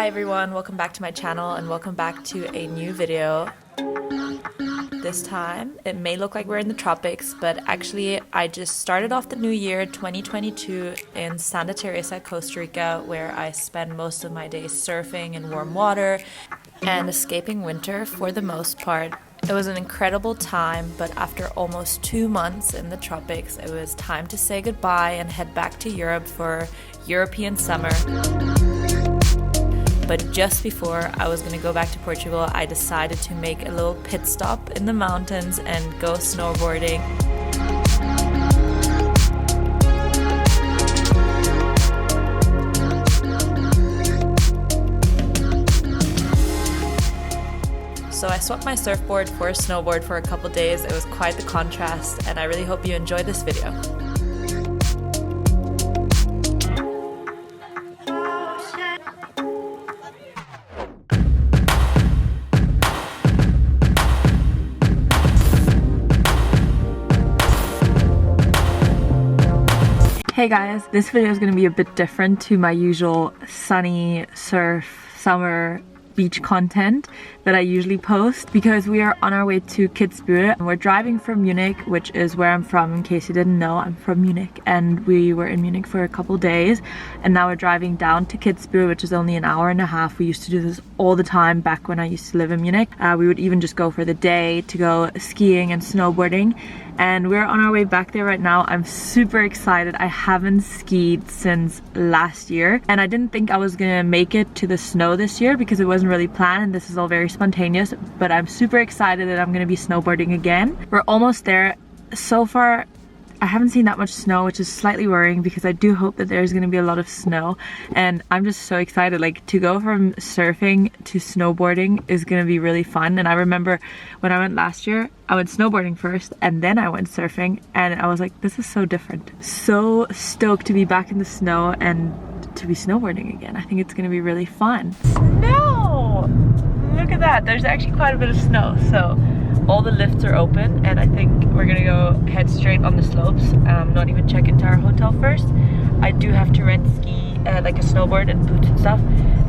Hi everyone, welcome back to my channel and welcome back to a new video. This time it may look like we're in the tropics, but actually I just started off the new year 2022 in Santa Teresa, Costa Rica, where I spend most of my days surfing in warm water and escaping winter for the most part. It was an incredible time, but after almost 2 months in the tropics, it was time to say goodbye and head back to Europe for European summer. But just before I was going to go back to Portugal, I decided to make a little pit stop in the mountains and go snowboarding. So I swapped my surfboard for a snowboard for a couple days. It was quite the contrast, and I really hope you enjoyed this video. Hey guys, this video is going to be a bit different to my usual sunny surf summer beach content that I usually post, because we are on our way to Kitzbühel. We're driving from Munich, which is where I'm from. In case you didn't know, I'm from Munich, and we were in Munich for a couple days, and now we're driving down to Kitzbühel, which is only an hour and a half. We used to do this all the time back when I used to live in Munich. We would even just go for the day to go skiing and snowboarding, and we're on our way back there right now. I'm super excited. I haven't skied since last year, and I didn't think I was gonna make it to the snow this year because it wasn't really planned, and this is all very spontaneous, but I'm super excited that I'm gonna be snowboarding again. We're almost there. So far I haven't seen that much snow, which is slightly worrying because I do hope that there's gonna be a lot of snow, and I'm just so excited. Like, to go from surfing to snowboarding is gonna be really fun. And I remember when I went last year, I went snowboarding first and then I went surfing, and I was like, this is so different. So stoked to be back in the snow and to be snowboarding again. I think it's gonna be really fun. Snow! Look at that, there's actually quite a bit of snow. So all the lifts are open, and I think we're gonna go head straight on the slopes, not even check into our hotel first. I do have to rent like a snowboard and boots and stuff,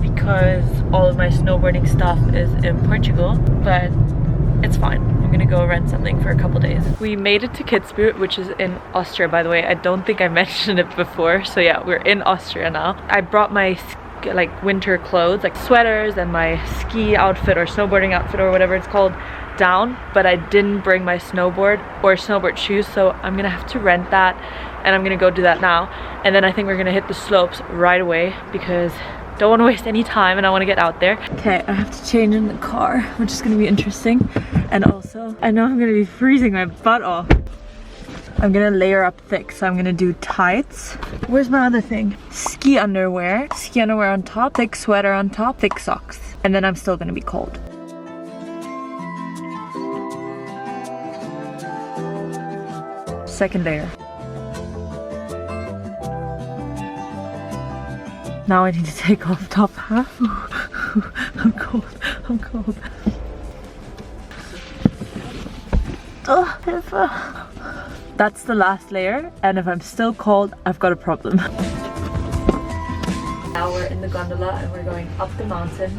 because all of my snowboarding stuff is in Portugal, but it's fine. I'm gonna go rent something for a couple days. We made it to Kitzbühel, which is in Austria, by the way. I don't think I mentioned it before. So yeah, we're in Austria now. I brought my like winter clothes, like sweaters and my ski outfit or snowboarding outfit or whatever it's called down, but I didn't bring my snowboard or snowboard shoes, so I'm gonna have to rent that, and I'm gonna go do that now. And then I think we're gonna hit the slopes right away because don't want to waste any time and I want to get out there. Okay, I have to change in the car, which is gonna be interesting. And also, I know I'm gonna be freezing my butt off. I'm gonna layer up thick, so I'm gonna do tights. Where's my other thing? Ski underwear on top, thick sweater on top, thick socks. And then I'm still gonna be cold. Second layer. Now I need to take off top half. I'm cold, I'm cold. Oh, that's the last layer, and if I'm still cold, I've got a problem. Now we're in the gondola and we're going up the mountain.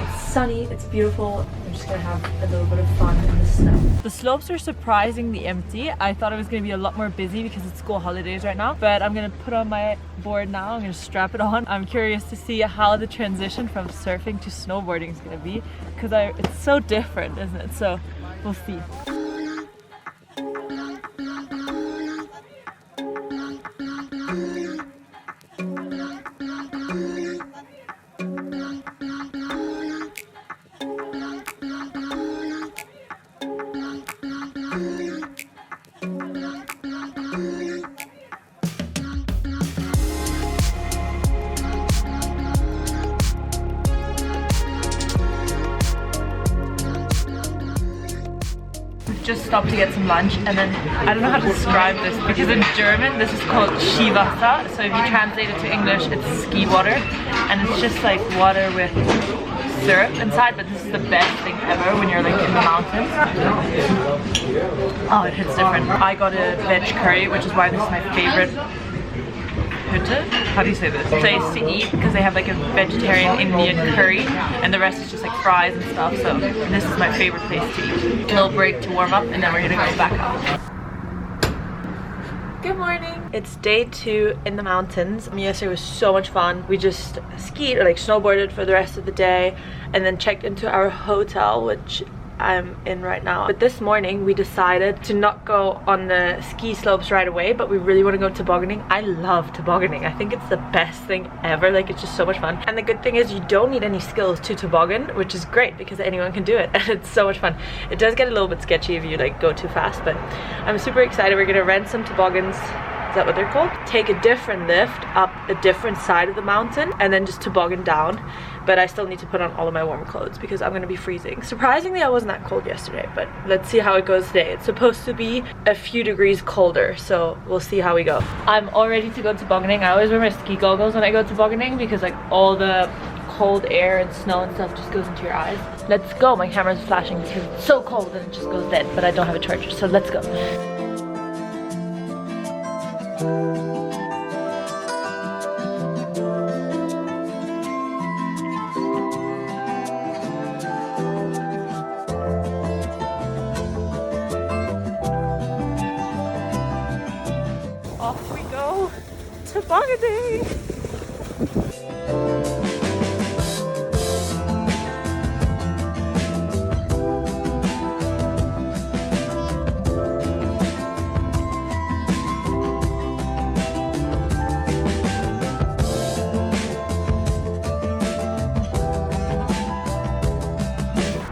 It's sunny, it's beautiful. I'm just gonna have a little bit of fun in the snow. The slopes are surprisingly empty. I thought it was gonna be a lot more busy because it's school holidays right now, but I'm gonna put on my board now. I'm gonna strap it on. I'm curious to see how the transition from surfing to snowboarding is gonna be, because it's so different, isn't it? So we'll see. Just stopped to get some lunch, and then I don't know how to describe this because in German this is called Skiwasser, so if you translate it to English it's ski water, and it's just like water with syrup inside, but this is the best thing ever when you're like in the mountains. Oh, it hits different. I got a veg curry, which is why this is my favorite Hütte. How do you say this? Place to eat because they have like a vegetarian Indian curry and the rest is just like fries and stuff. So this is my favorite place to eat. A little break to warm up and then we're gonna go back up. Good morning. It's day 2 in the mountains. Yesterday was so much fun. We just skied or like snowboarded for the rest of the day and then checked into our hotel, which I'm in right now. But this morning we decided to not go on the ski slopes right away, but we really want to go tobogganing. I love tobogganing. I think it's the best thing ever. Like, it's just so much fun. And the good thing is you don't need any skills to toboggan, which is great because anyone can do it. And it's so much fun. It does get a little bit sketchy if you like go too fast, but I'm super excited. We're gonna rent some toboggans. Is that what they're called? Take a different lift up a different side of the mountain and then just toboggan down. But I still need to put on all of my warm clothes because I'm gonna be freezing. Surprisingly, I wasn't that cold yesterday, but let's see how it goes today. It's supposed to be a few degrees colder, so we'll see how we go. I'm all ready to go tobogganing. I always wear my ski goggles when I go tobogganing because like all the cold air and snow and stuff just goes into your eyes. Let's go. My camera's flashing because it's so cold and it just goes dead, but I don't have a charger, so let's go. Off we go, tobogganing!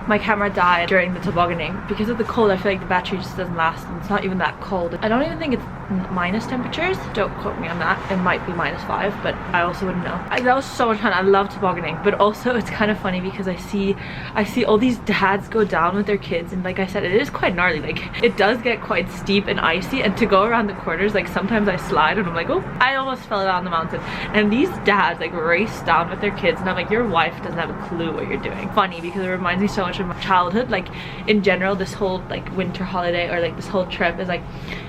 My camera died during the tobogganing. Because of the cold, I feel like the battery just doesn't last and it's not even that cold. I don't even think it's minus temperatures. Don't quote me on that. It might be -5, but I also wouldn't know. That was so much fun. I love tobogganing, but also it's kind of funny because I see all these dads go down with their kids, and like I said, it is quite gnarly. Like, it does get quite steep and icy, and to go around the corners, like sometimes I slide and I'm like, oh, I almost fell down the mountain. And these dads like race down with their kids and I'm like, your wife doesn't have a clue what you're doing. Funny because it reminds me so much of my childhood. Like, in general, this whole like winter holiday or like this whole trip is like,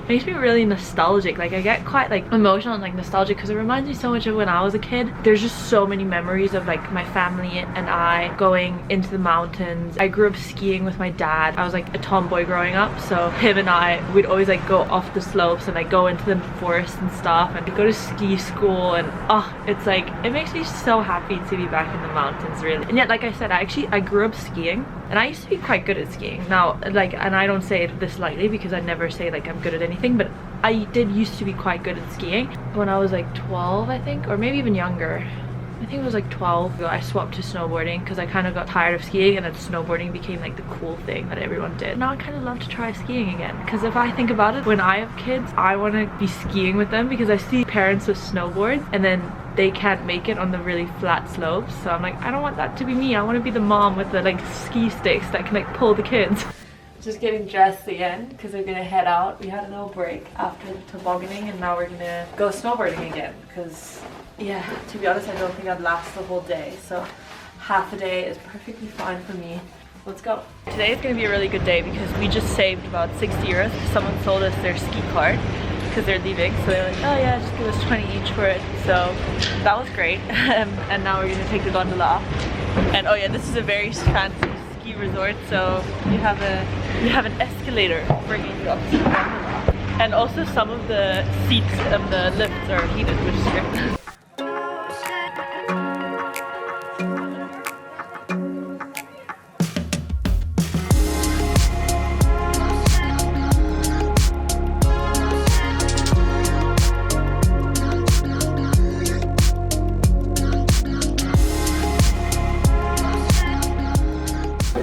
makes me really nostalgic. Like, I get quite like emotional and like nostalgic because it reminds me so much of when I was a kid. There's just so many memories of like my family and I going into the mountains. I grew up skiing with my dad. I was like a tomboy growing up, so him and I, we'd always like go off the slopes and like go into the forest and stuff and go to ski school, and oh, it's like, it makes me so happy to be back in the mountains, really. And yet, like I said, I grew up skiing and I used to be quite good at skiing. Now, like, and I don't say it this lightly because I never say like I'm good at anything, but I did used to be quite good at skiing when I was like 12, I think, or maybe even younger. I think it was like 12. I swapped to snowboarding because I kind of got tired of skiing, and then snowboarding became like the cool thing that everyone did. Now I kind of love to try skiing again because if I think about it, when I have kids, I want to be skiing with them because I see parents with snowboards and then they can't make it on the really flat slopes. So I'm like, I don't want that to be me. I want to be the mom with the like ski sticks that can like pull the kids. Just getting dressed again because we're gonna head out. We had a little break after the tobogganing and now we're gonna go snowboarding again because, yeah, to be honest, I don't think I'd last the whole day, so half a day is perfectly fine for me. Let's go. Today is gonna be a really good day because we just saved about 60 euros. Someone sold us their ski card because they're leaving, so they're like, oh yeah, just give us 20 each for it. So that was great. And now we're gonna take the gondola. And oh yeah, this is a very fancy ski resort, so you have an escalator bringing you up to the gondola. And also some of the seats of the lifts are heated, which is great.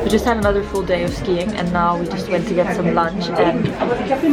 We just had another full day of skiing and now we just went to get some lunch, and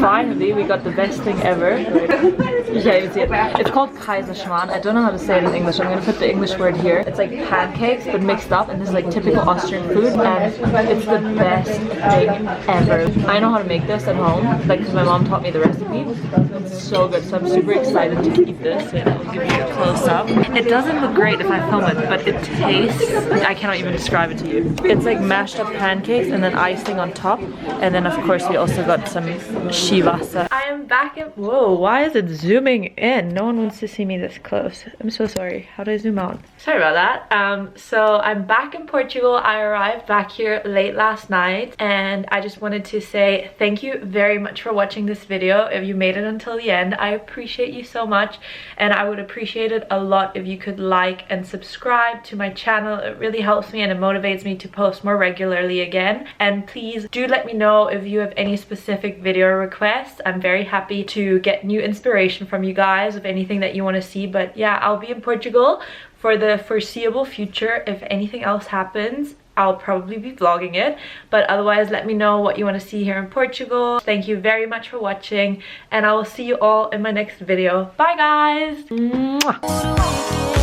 finally we got the best thing ever. Yeah, you see it. It's called Kaiserschmarrn. I don't know how to say it in English. I'm gonna put the English word here. It's like pancakes but mixed up, and this is like typical Austrian food, and it's the best thing ever. I know how to make this at home, like because my mom taught me the recipe. It's so good, so I'm super excited to eat this. And I'll give you a close up. It doesn't look great if I film it, but it tastes, I cannot even describe it to you. It's like mashed up the pancakes and then icing on top. And then of course we also got some shivasa. I am back in, whoa, why is it zooming in? No one wants to see me this close. I'm so sorry. How do I zoom out? Sorry about that. So I'm back in Portugal. I arrived back here late last night and I just wanted to say thank you very much for watching this video. If you made it until the end, I appreciate you so much, and I would appreciate it a lot if you could like and subscribe to my channel. It really helps me and it motivates me to post more regularly again. And please do let me know if you have any specific video requests. I'm very happy to get new inspiration from you guys of anything that you want to see. But yeah, I'll be in Portugal for the foreseeable future. If anything else happens, I'll probably be vlogging it, but otherwise let me know what you want to see here in Portugal. Thank you very much for watching, and I will see you all in my next video. Bye guys! Mwah.